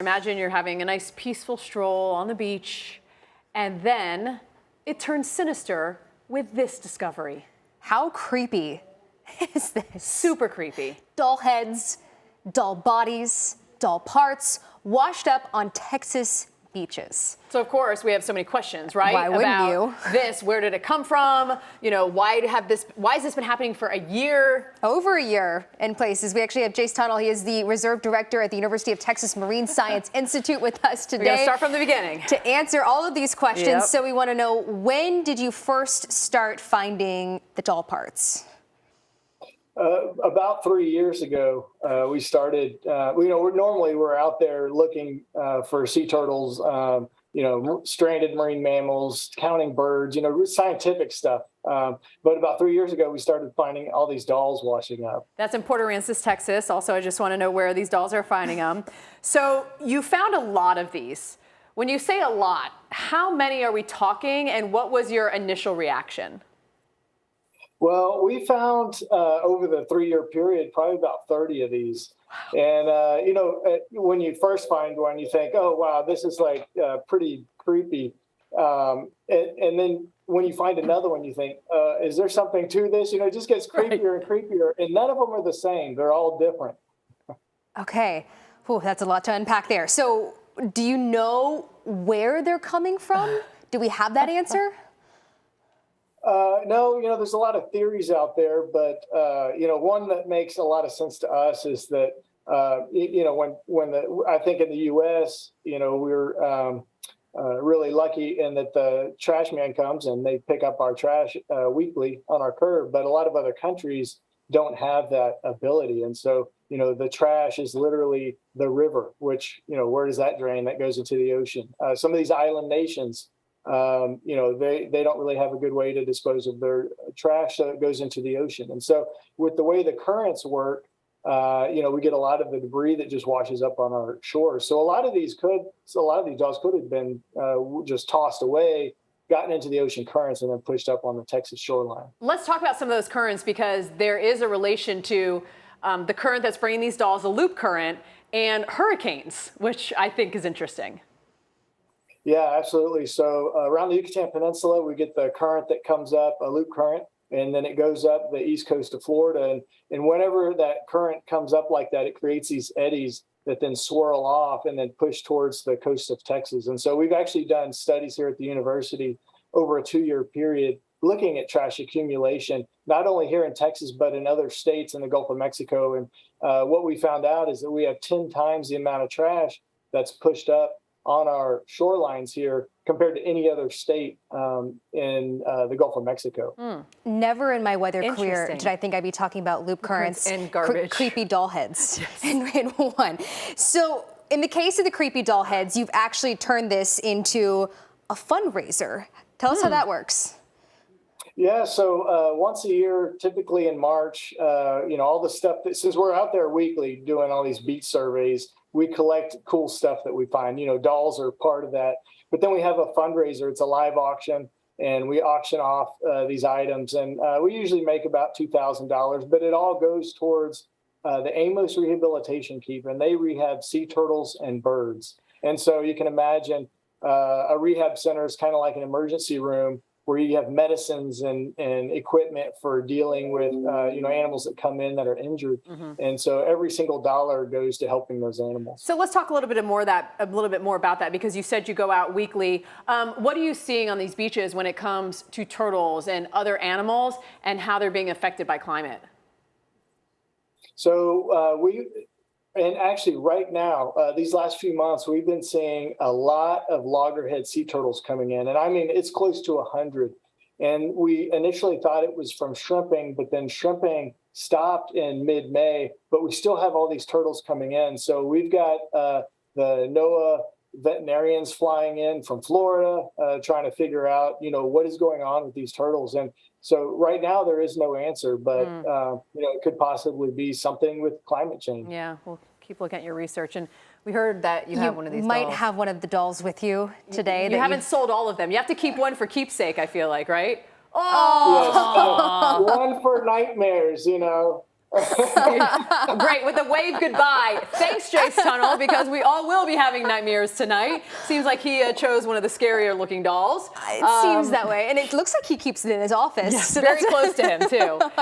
Imagine you're having a nice peaceful stroll on the beach, and then it turns sinister with this discovery. How creepy is this? Super creepy. Doll heads, doll bodies, doll parts washed up on Texas beaches. So of course we have so many questions, right? Why wouldn't about you? This, where did it come from? You know, why has this been happening for a year? Over a year in places. We actually have Jace Tunnell. He is the reserve director at the University of Texas Marine Science Institute with us today. We're gonna start from the beginning. To answer all of these questions. Yep. So we want to know, when did you first start finding the doll parts? About 3 years ago, we started. We're out there looking for sea turtles, stranded marine mammals, counting birds, scientific stuff. But about 3 years ago, we started finding all these dolls washing up. That's in Port Aransas, Texas. Also, I just want to know where these dolls are finding them. So you found a lot of these. When you say a lot, how many are we talking, and what was your initial reaction? Well, we found over the 3-year period probably about 30 of these. And, when you first find one, you think, oh, wow, this is like pretty creepy. And then when you find another one, you think, is there something to this? It just gets creepier and creepier. And none of them are the same. They're all different. Okay. Whew, that's a lot to unpack there. So do you know where they're coming from? Do we have that answer? No, there's a lot of theories out there, but, one that makes a lot of sense to us is that, I think in the U.S., we're really lucky in that the trash man comes and they pick up our trash weekly on our curb, but a lot of other countries don't have that ability. And so, the trash is literally the river, which, where does that drain? That goes into the ocean. Some of these island nations, they don't really have a good way to dispose of their trash, so it goes into the ocean. And so with the way the currents work, we get a lot of the debris that just washes up on our shores. So a lot of these dolls could have been just tossed away, gotten into the ocean currents, and then pushed up on the Texas shoreline. Let's talk about some of those currents, because there is a relation to the current that's bringing these dolls, the loop current, and hurricanes, which I think is interesting. Yeah, absolutely. So around the Yucatan Peninsula, we get the current that comes up, a loop current, and then it goes up the east coast of Florida. And whenever that current comes up like that, it creates these eddies that then swirl off and then push towards the coast of Texas. And so we've actually done studies here at the university over a 2-year period looking at trash accumulation, not only here in Texas, but in other states in the Gulf of Mexico. And what we found out is that we have 10 times the amount of trash that's pushed up on our shorelines here compared to any other state in the Gulf of Mexico. Never in my weather career did I think I'd be talking about loop currents and garbage. Creepy doll heads in one. So in the case of the creepy doll heads, you've actually turned this into a fundraiser. Tell us how that works. Yeah, so once a year, typically in March, all the stuff that, since we're out there weekly doing all these beach surveys, we collect cool stuff that we find. Dolls are part of that. But then we have a fundraiser. It's a live auction, and we auction off these items. And we usually make about $2,000, but it all goes towards the Amos Rehabilitation Keep, and they rehab sea turtles and birds. And so you can imagine a rehab center is kind of like an emergency room where you have medicines and equipment for dealing with, animals that come in that are injured. And so every single dollar goes to helping those animals. So let's talk a little bit more about that, because you said you go out weekly. What are you seeing on these beaches when it comes to turtles and other animals and how they're being affected by climate? So and actually right now, these last few months, we've been seeing a lot of loggerhead sea turtles coming in. And I mean, it's close to 100. And we initially thought it was from shrimping, but then shrimping stopped in mid-May, but we still have all these turtles coming in. So we've got the NOAA veterinarians flying in from Florida, trying to figure out, what is going on with these turtles. And so right now there is no answer, but it could possibly be something with climate change. Yeah, we'll keep looking at your research. And we heard that you have one of these dolls. You might have one of the dolls with you today. You haven't sold all of them. You have to keep one for keepsake, I feel like, right? Oh! Yes, one for nightmares, Great, with a wave goodbye. Thanks, Jace Tunnell, because we all will be having nightmares tonight. Seems like he chose one of the scarier looking dolls. It seems that way, and it looks like he keeps it in his office. Yes, very close to him, too.